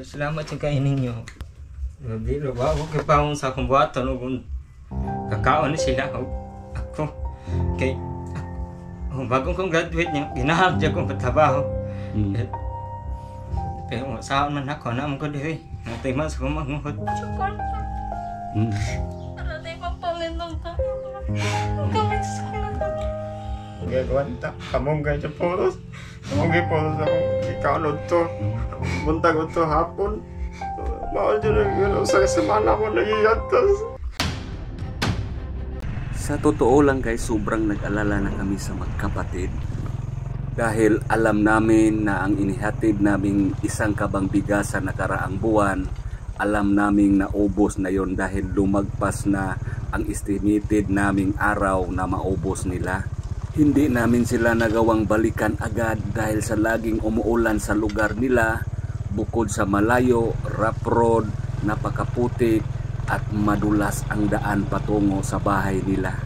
Salamat sa kain ninyo. Biro ba ako kay paong sa akong buhaton kung kakaon na sila ako. Kay bagong kong graduate niya, ginaharap kong patrabaho. Pero saan man ako, naman ko dito natay man sa kong manguhot. Sukar ka. Para tayo papalinong tayo. Ang gamit sa kailangan. Gagawan ta, kamong gaya poros. Kamong gaya poros ako, ikaunod to. Buntag ko to hapon. Mahal dyan ang sa semana ko nagiyatas. Sa totoo lang guys, sobrang nag-alala na kami sa magkapatid. Dahil alam namin na ang inihatid naming isang kabang bigas sa nakaraang buwan, alam naming naubos na yon dahil lumagpas na ang estimated naming araw na maubos nila. Hindi namin sila nagawang balikan agad dahil sa laging umuulan sa lugar nila, bukod sa malayo, rough road, napakaputik at madulas ang daan patungo sa bahay nila.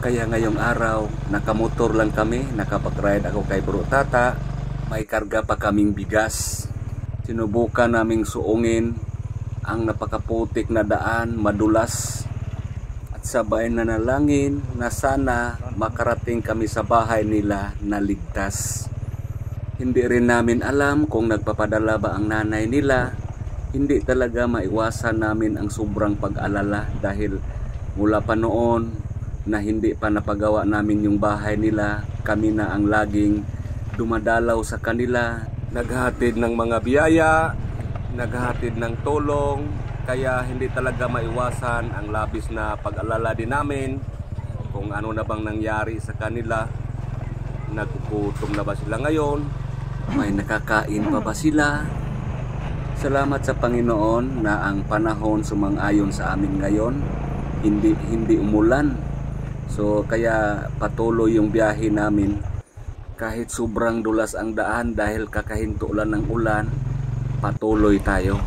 Kaya ngayong araw, nakamotor lang kami, nakapag-ride ako kay Bro Tata, may karga pa kaming bigas. Sinubukan naming suungin ang napakaputik na daan, madulas, at sabay na nalangin na sana makarating kami sa bahay nila na ligtas. Hindi rin namin alam kung nagpapadala ba ang nanay nila. Hindi talaga maiwasan namin ang sobrang pag-alala dahil mula pa noon na hindi pa napagawa namin yung bahay nila, kami na ang laging dumadalaw sa kanila, naghahatid ng mga biyaya, naghahatid ng tulong, kaya hindi talaga maiwasan ang labis na pag-alala din namin kung ano na bang nangyari sa kanila. Nagkukutom na ba sila ngayon? May nakakain pa ba sila? Salamat sa Panginoon na ang panahon sumang-ayon sa amin ngayon. Hindi umulan. So kaya patuloy yung biyahe namin. Kahit sobrang dulas ang daan dahil kakahinto lang ng ulan, patuloy tayo.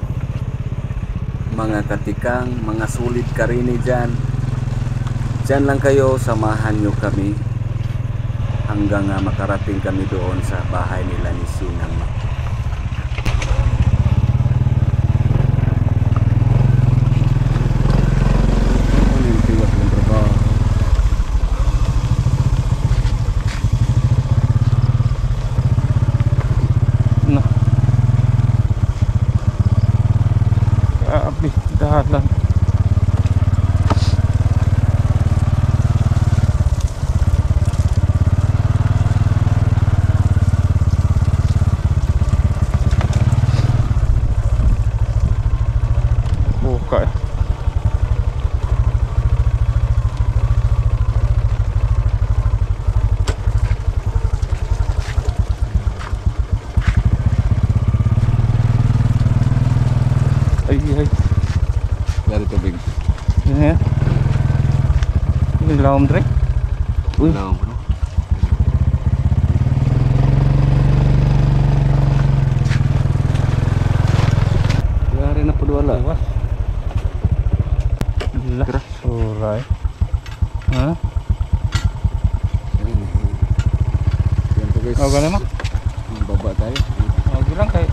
Mga katikang, mga sulit karini dyan, dyan lang kayo, samahan nyo kami hanggang makarating kami doon sa bahay nila ni Sinang. Dahat lang. Buka. Ay. Dari tubig. Ini ya. Ini laom Dre. Uy. Laom bro. Dari na po wala. Lah. Suray. Ha? Yan po guys. Oh, ganun mo. Baba tayo. Oh, bilang kay.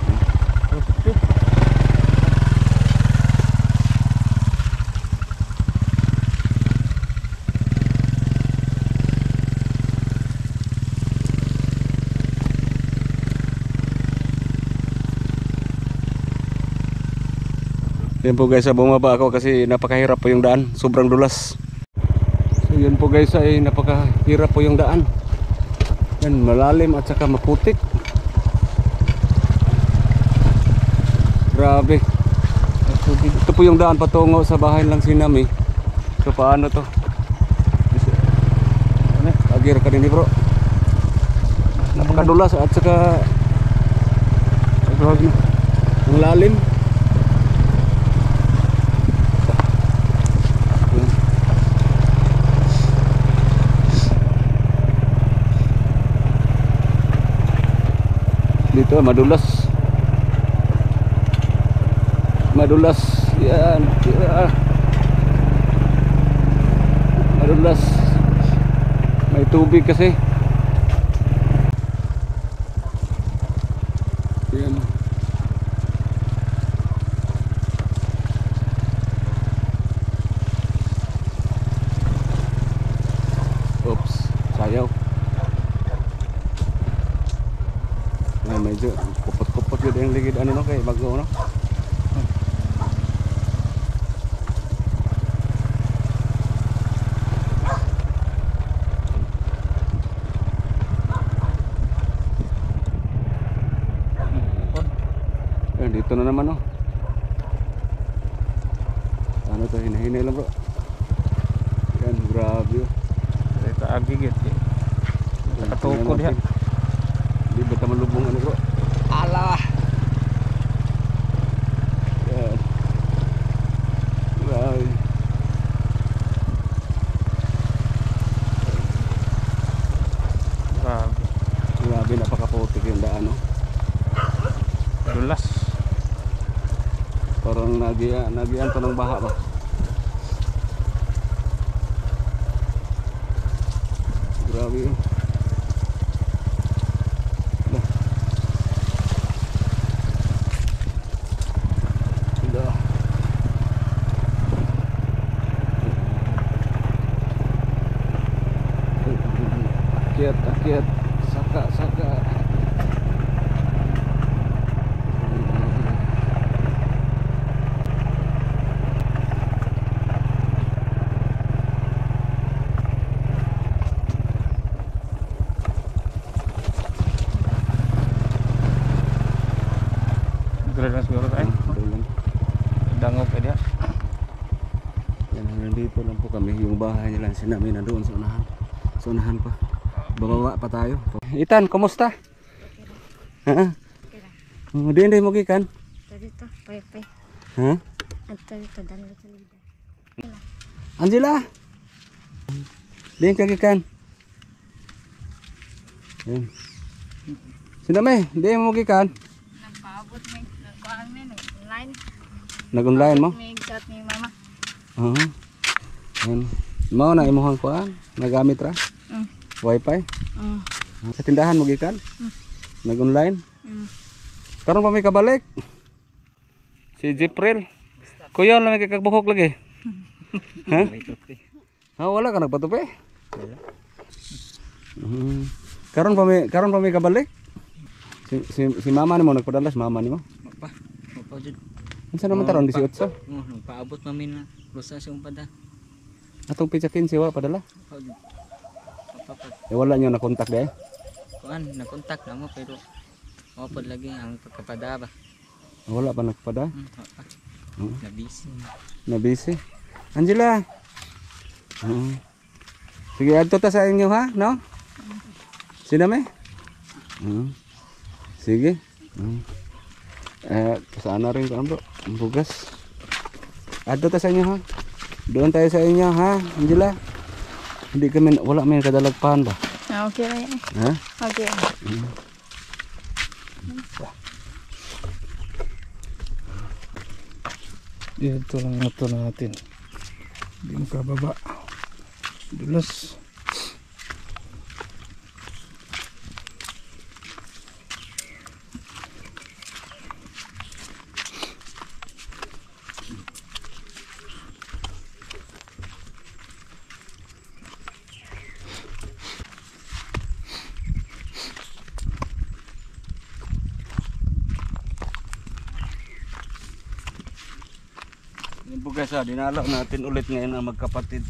Yan po guys, bumaba ako kasi napakahirap po yung daan, sobrang dulas. So yan po guys, ay napakahirap po yung daan. Yan, malalim at saka maputik. Grabe. Ito po yung daan patungo sa bahay lang sinami. So paano to? Agir ka din bro. Napakadulas at saka ang lalim. Dito madulas yan, madulas, may tubig kasi yan. yung ligid ano no kay bago no. Dito na naman oh. Ano to, hinahinay lang bro. Yan, grabe oh. Ito agigit. Nakatukod yan. Hindi ba taman lubong ano bro? Alah! Yan. Grabe. Grabe. Grabe, napakaputik yung daan oh. Dulas. Parang nagian to ng baha ba? Grabe yun. Udah. Akyat, saka. Dulas siguro tayo. Dangog ka dia. Yan, nandito lang po kami. Yung bahay nila namin nandoon sa unahan. Sa unahan pa. Bababa pa tayo. Itan, kumusta? Ha? Hindi mo gikan? Dito, pay. Ha? At dito, dalawa sa libo. Angela! Di ka gikan? Yan. Sinamay, di mo gikan? Nagpaabot may nagkuhan may nag-online. Nag-online mo? May chat ni mama. Oo. Yan. Mao na imuhang kuan, nagamit ra. Wifi. Sa tindahan mo gikan? Nag-online? Karon pa may kabalik. Si Jipril. Kuya lang may kagbuhok lagi. Ha? Ha, wala ka nagpatupi? Wala. Karon pa may kabalik. Si mama nimo nagpadala, si mama nimo. Pa. Mapaw jud. Unsa naman taron 18? Nagpaabot mamin na lusa sa umpada. Atong pizza 15 wala padala. Mapaw jud. Papapat. Wala niyo na kontak dai. Kuan na kontak na mo pero mapod lagi ang pagkapada ba. Wala pa nagpada. Na busy. Na busy. Angela. Sige, adto ta sa inyo ha, no? Siname? Sige. Sana rin ka bro. Ang bugas. Adto ta sa inyo ha. Doon tayo sa inyo ha, Angela. Hindi kami, wala may kadalagpahan ba? Okay lang yan. Ha? Okay. Dito lang ito natin. Hindi makababa. Dulas. Yung bugas ha, dinalaw natin ulit ngayon ang magkapatid.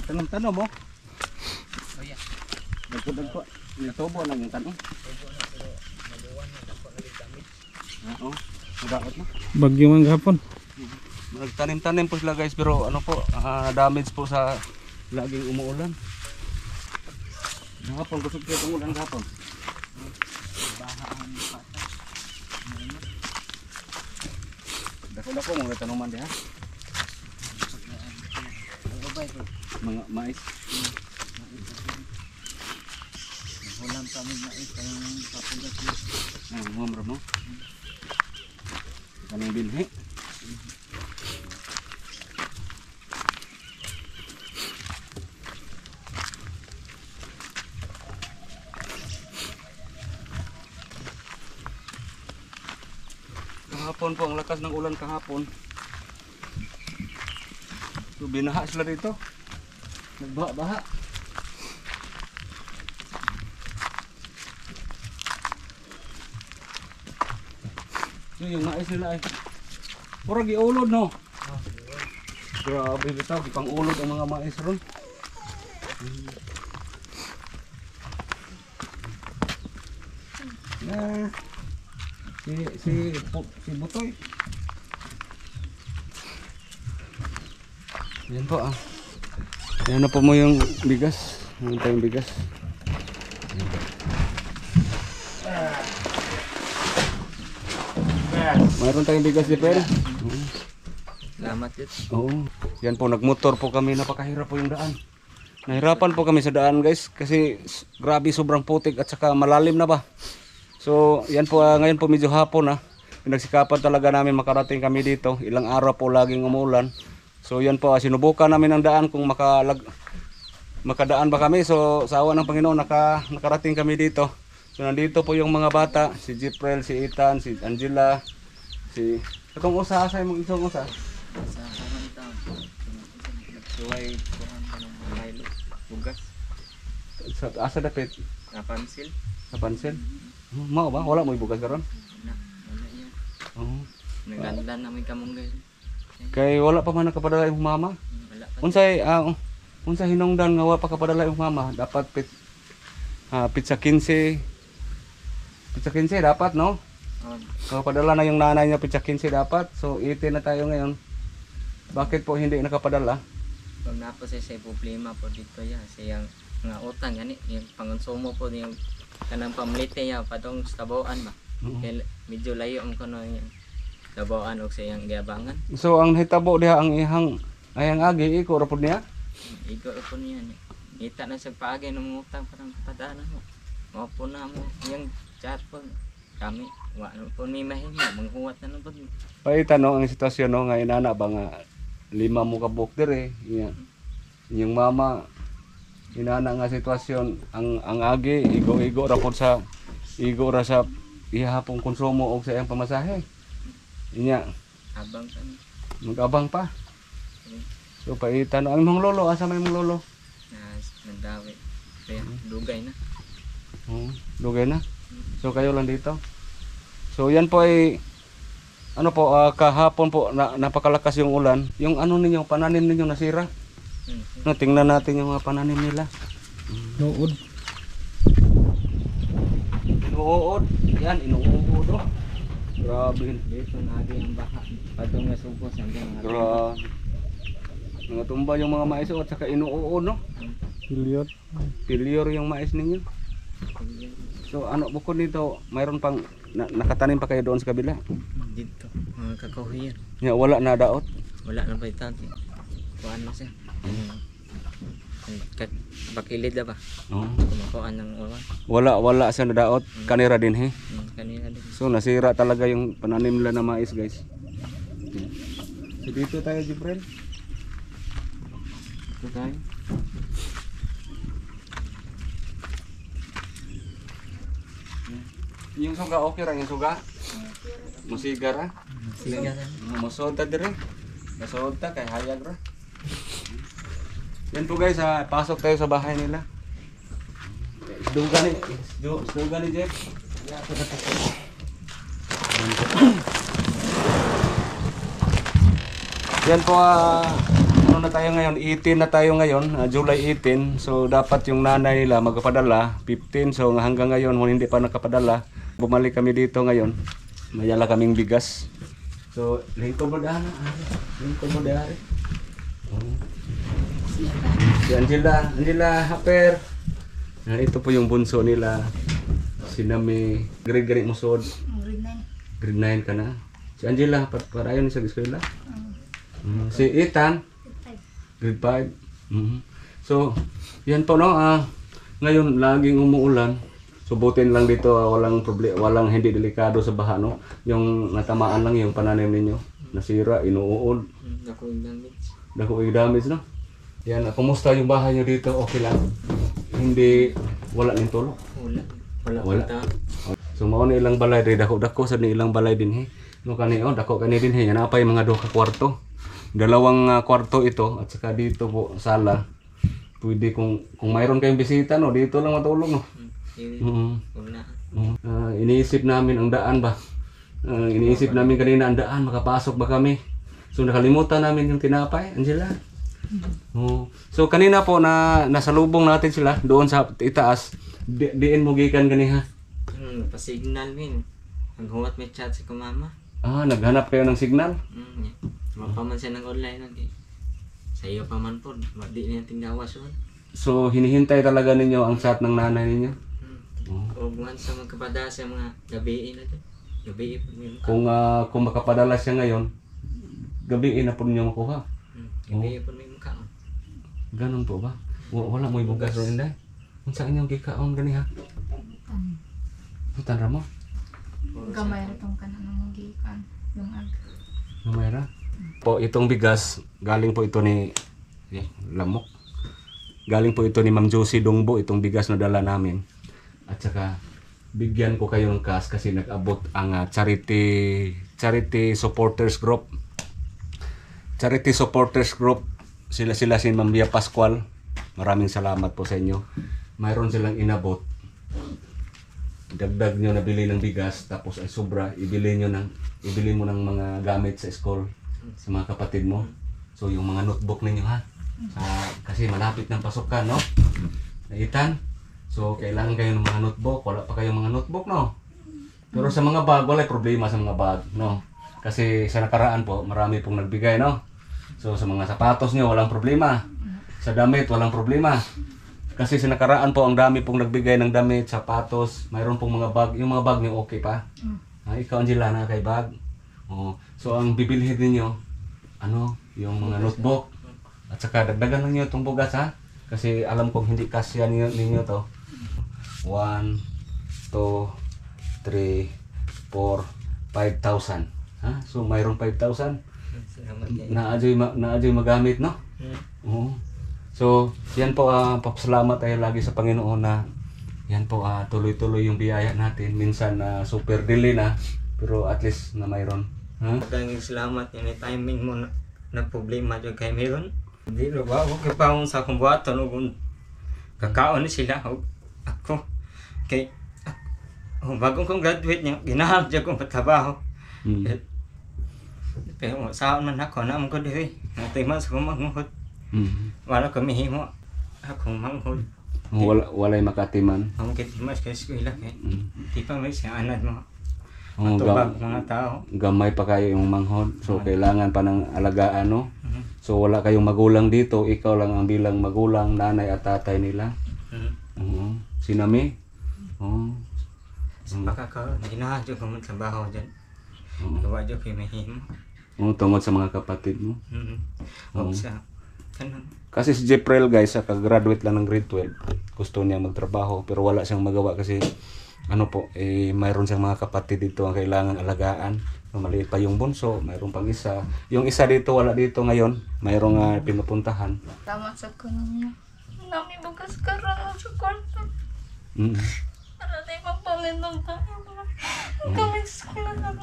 Tanong-tanong mo? Oh yeah. Dagko-dagko. Nitubo lang yung tanong. Oo, magaot na. Bagyo man gahapon. Nagtanim-tanim po sila guys pero ano po, damage po sa laging umuulan. Gahapon, kusog kayo itong ulan gahapon. Dako-dako mga tanuman diha. Mga mais. Ulam kami mais ang papulas. Mga mo. Kanang binhi. Kahapon po, ang lakas ng ulan kahapon. So, binaha sila dito. Nagbaha-baha. So, yung mais nila ay pura giulod, no? Grabe bitaw, ipang ulod ang mga mais ron. Si Butoy. Yan po ah. Yan na po mo yung bigas. Yan tayong bigas. Mayroon tayong bigas di Pel. Salamat yun. Oo. Yan po, nagmotor po kami. Napakahirap po yung daan. Nahirapan po kami sa daan guys. Kasi grabe sobrang putik at saka malalim na ba. So yan po, ngayon po medyo hapon na. Pinagsikapan talaga namin makarating kami dito. Ilang araw po laging umulan. So yan po, sinubukan namin ang daan kung makadaan ba kami. So sa awa ng Panginoon nakarating kami dito. So nandito po yung mga bata, si Jiprel, si Ethan, si Angela, si itong usa sa imong isang usa. Sa kaman taon. Suway kuhan ka ng Milo. Bugas. Sa asa dapit Napansil. sa pansin. Mao ba wala mo ibugas karon? Wala yan. Oo. Naganda namin kamong guys. Kay wala pa man nakapadala yung mama. Wala pa. Unsa hinungdan nga wala pa kapadala yung mama, dapat pizza 15. Pizza 15 dapat, no? So padala na yung nanay niya pizza 15 dapat. So 18 na tayo ngayon. Bakit po hindi nakapadala? Pag napo sa problema po dito ya, siyang nga utang gani, yung pangonsumo po yung kanang pamlite ya patong sa Taboan ba. Kaya medyo layo ang kuno yung Taboan og siyang giabangan. So ang hitabo diha ang ayang agi iko ra pud niya. Iko po niya ni. Kita na sa paagay ng utang parang padana mo. Mao po na mo yung chat po kami wa po ni mahimo manghuwat na po. Paita no ang sitwasyon no nga inana ba nga 5 mo ka book dire. Yung mama inana nga sitwasyon ang agi igo ra pud sa ihapong konsumo og sa iyang pamasahe. Inya Abang pa ni. magabang pa. So paita no ang imong lolo asa may imong lolo? Nadawi. Kaya dugay na. Lugay na. So kayo lang dito. So yan po ay ano po kahapon po napakalakas yung ulan. Yung ano ninyo pananim ninyo nasira. No, tingnan natin yung mga pananim nila. Nuod. Inuod. Yan inuod oh. Grabe. Dito na agi ang baha. Patong nga sugos hanggang Grabe. Nangatumba yung mga mais at saka inuod no. Hiliot. Pilyor yung mais ninyo. So ano bukod nito, mayroon pang nakatanim pa kayo doon sa kabila? dito mga kakahuyan. Ya wala na daot. Wala na pa itati. Kuan na siya. Bakilid na ba? Oh. Kumakuan ng Wala sa nadaot. Kanira din he. Kanina din. So nasira talaga yung pananim nila na mais guys. So dito tayo Jibril. Dito tayo. Yung suga okay ra yung suga? Musiga ra? Sige na. Masod ta dire. Masod ta kay hayag ra. Yan po guys, pasok tayo sa bahay nila. Duga ni Jeff. Yan po ano na tayo ngayon, 18 na tayo ngayon, July 18. So dapat yung nanay nila magpapadala 15. So hanggang ngayon hindi pa nakapadala. Bumalik kami dito ngayon. Mayala kaming bigas. So lingkod mo daan. Si Angela Haper. Ito po yung bunso nila. Si Nami, grade musod. Grade 9 ka na. Si Angela, para yun sa eskwela. Si Ethan, grade 5. So, yan po no. Ngayon, laging umuulan. Subutin lang dito, walang problema, walang hindi delikado sa baha no. Yung natamaan lang yung pananim ninyo. Nasira, inuud. Dako yung damage no. Yan, kumusta yung bahay nyo dito? Okay lang. Hindi, wala ng tulog. Wala. So mao ni ilang balay diri dako-dako sad ni ilang balay dinhi. No kani dako kani dinhi yan napay mga duha ka kwarto. Dalawang kwarto ito at saka dito po sala. Pwede kung mayroon kayong bisita no, dito lang matulog no. Iniisip namin ang daan ba. Iniisip namin kanina ang daan makapasok ba kami. So nakalimutan namin yung tinapay, Angela. So kanina po na nasalubong natin sila doon sa itaas. Diin mo gikan ganiha. Pa-signal min. Naghuwat may chat sa mama. Naghanap kayo ng signal? Mapaman siya ng online lagi. Sa iyo pa man po, di niya tinggawas yun. So hinihintay talaga ninyo ang chat ng nanay ninyo? O buwan sa magkapada sa mga gabiin na dyan. Gabiin po niyo. Kung makapadala siya ngayon, gabiin na po ninyo makuha? Gabiin po niyo mukha. Ganun po ba? Wala mo ibugas rin dahil? Kung saan inyong gikaon ganiha? Hutan ra mo? Gamay ra tong kanan ng gikan. Yung ag. Mayra? Po itong bigas, galing po ito ni lamok. Galing po ito ni Ma'am Josie Dongbo, itong bigas na dala namin. At saka bigyan ko kayo ng cash kasi nag-abot ang charity supporters group. Charity supporters group, sila si Ma'am Bia Pascual. Maraming salamat po sa inyo. Mayroon silang inabot. Dagdag nyo nabili ng bigas tapos ay sobra ibili mo ng mga gamit sa school sa mga kapatid mo. So yung mga notebook ninyo ha. Kasi malapit ng pasukan no. Naitan. So kailangan kayo ng mga notebook. Wala pa kayong mga notebook no. Pero sa mga bag wala problema sa mga bag no. Kasi sa nakaraan po marami pong nagbigay no. So sa mga sapatos nyo walang problema. Sa damit walang problema. Kasi sa nakaraan po ang dami pong nagbigay ng damit, sapatos, mayroon pong mga bag. Yung mga bag niyo okay pa? Ikaw Angela na kay bag. So ang bibilhin niyo yung mga notebook. At saka dagdagan lang niyo itong bugas ha. Kasi alam kong hindi kasya ninyo to. 1, 2, 3, 4, 5,000. Ha? So mayroong 5,000. Naadyo'y magamit no? So, yan po, papasalamat tayo lagi sa Panginoon na yan po, tuloy-tuloy yung biyaya natin. Minsan, super delay na, pero at least na mayroon. Maraming salamat yung timing mo na problema dyan kay mayroon. Hindi rin ba, huwag pa sa akong buhaton, kakaon sila, ako. Kay, bagong kong graduate niya, ginahanap dyan kong patrabaho. Pero saan man ako, naman ko diri, natiman sa kong manghod. Wala kami himo akong manghod. Walay makatiman. Ang kitimas kay eskwela kay di pa may siya anad mo. Matubag mga tao. Gamay pa kayo yung manghod. So kailangan pa ng alagaan no. So wala kayong magulang dito, ikaw lang ang bilang magulang, nanay at tatay nila. Sinami? Sa pakakaroon, ginahadyo ko mong trabaho dyan. Gawa dyan kayo may himo. Tungod sa mga kapatid mo? O sa kasi si Jeprel guys, kag-graduate lang ng grade 12. Gusto niya magtrabaho pero wala siyang magawa kasi mayroon siyang mga kapatid dito ang kailangan alagaan. Maliit pa yung bunso, mayroon pang isa. Yung isa dito, wala dito ngayon. Mayroong pinupuntahan. Tama sa kanya. Nami bukas karon sa kwarto. Para di mapalin ng tayo. Kami sa kanya.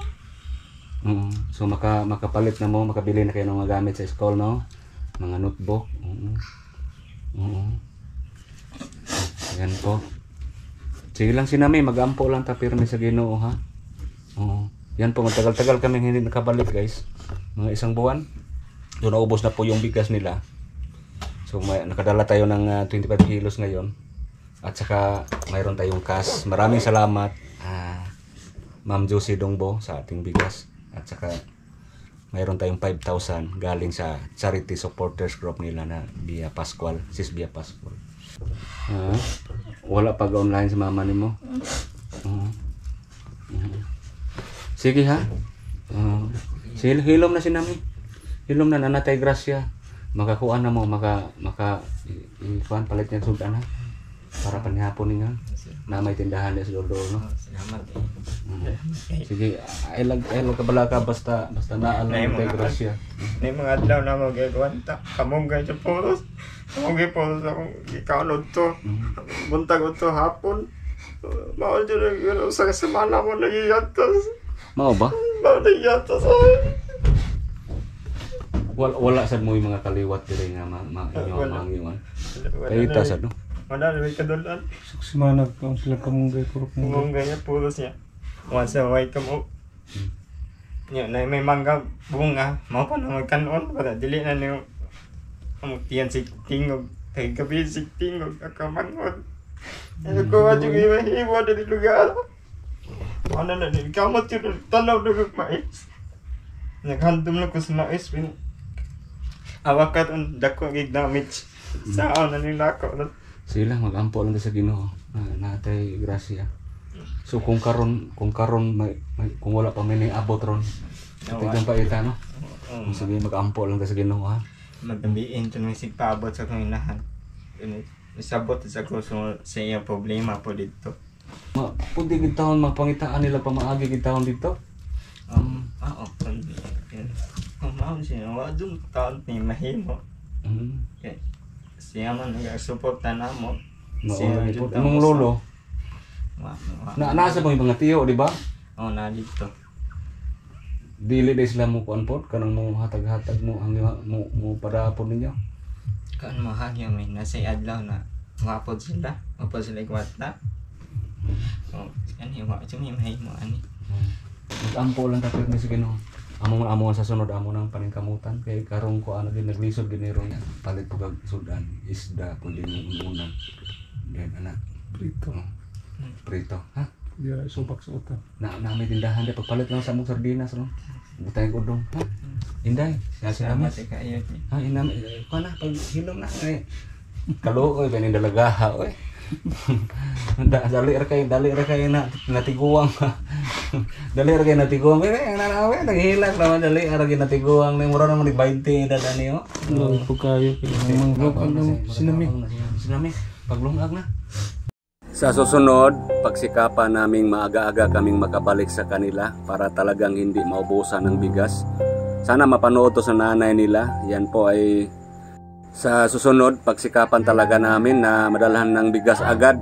So makapalit na mo, makabili na kayo ng mga gamit sa school no? Mga notebook. Ayan po. Sige lang sinami, mag-ampo lang tapirme sa Ginoo ha. Yan po, matagal-tagal kami hindi nakabalik guys. Mga 1 buwan. Doon naubos na po yung bigas nila. So nakadala tayo ng 25 kilos ngayon. At saka mayroon tayong cash. Maraming salamat Ma'am Josie Dongbo sa ating bigas. At saka mayroon tayong 5,000 galing sa charity supporters group nila na Bia Pascual, Sis Bia Pascual. Wala pag online sa mama nimo. Sige ha. Hilom na sinami. Hilom na nanatay grasya. Makakuan na mo ikuan palit niya sudan ha. Para panihapon ninyo. Na may tindahan sa Dodo no. salamat Sige, ay lang kabala ka basta naalam tay grasya. May mga adlaw na mo gagawanta. Kamong gay sa poros. Kamong gay poros akong ikaunod to. Buntag to hapon. Mau dyan yun sa semana mo nagiyatas. Mao ba? Mau nagiyatas ay. Wala sad mo yung mga kaliwat dire nga inyo mangyuan. Kayita sad no. Wala na may kadulan. Suksimanag ka sila kamunggay kurok mo. Munggay niya pulos niya. Once a white ka mo. Niya na may mangga bunga. Mau pa na magkanon para dili na niyo. Amutian si tingog. Kay gabi si tingog akamangon. Ano ko aja yung mahimo dari lugar. Ano na din kamot yun tanaw na mais. Naghandom na ko sa mais. Awakat ang dako ang damage. Saan na nila ako. Sila magampo lang sa Ginoo. Natay grasya. So kung karon kung wala pa may abot ron. Tignan pa ita no. Sige magampo lang sa Ginoo ha. Magdambiin ito nung sigpaabot sa kong inahan. Isabot sa ko sa iyang problema po dito. Pundi gid taon magpangitaan nila pamaagi gid taon dito. Mahal siya, wadong taon ni mahimo. Siya man nag-suporta na mo. Imong lolo. Nasa mo yung mga tiyo, di ba? Oo, na dito. Dili na sila mo kuan pod kanang mo hatag-hatag mo ang mo padapon ninyo. Kaan mahal yun, may nasa adlaw na mapod sila ikwata. Yan yung mahimo ani. Mag-ampo lang tapos ni sige no. Amo sa sunod amo nang paningkamutan kay karong ko ano din naglisod ginero niya palit pug sudan isda pud din unan. Den anak prito ha. Dia subak sa utan. Na may tindahan dia pagpalit lang sa mong sardinas no. Butay ko dong. Ha? Inday, Salamat sa kayo. ha inam ko na pag hilom na kay kaluoy banin dalagaha oy. Dali ra kay natiguang. Dali ra kay natiguang. Nanawe naghilak naman dali ra kay natiguang ni mura naman ni 20 dadani oh. Lagi po kayo kay sinami paglungag na. Sa susunod, pagsikapan naming maaga-aga kaming makabalik sa kanila para talagang hindi maubusan ng bigas. Sana mapanood to sa nanay nila. Yan po ay sa susunod, pagsikapan talaga namin na madalhan ng bigas agad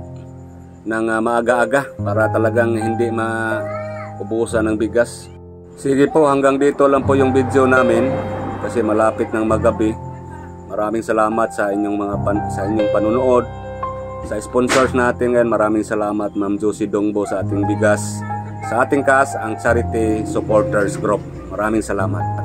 ng maaga-aga para talagang hindi maubusan ng bigas. Sige po, hanggang dito lang po yung video namin kasi malapit ng magabi. Maraming salamat sa inyong panunood. Sa sponsors natin ngayon, maraming salamat Ma'am Josie Dongbo sa ating bigas. Sa ating cast, ang Charity Supporters Group. Maraming salamat.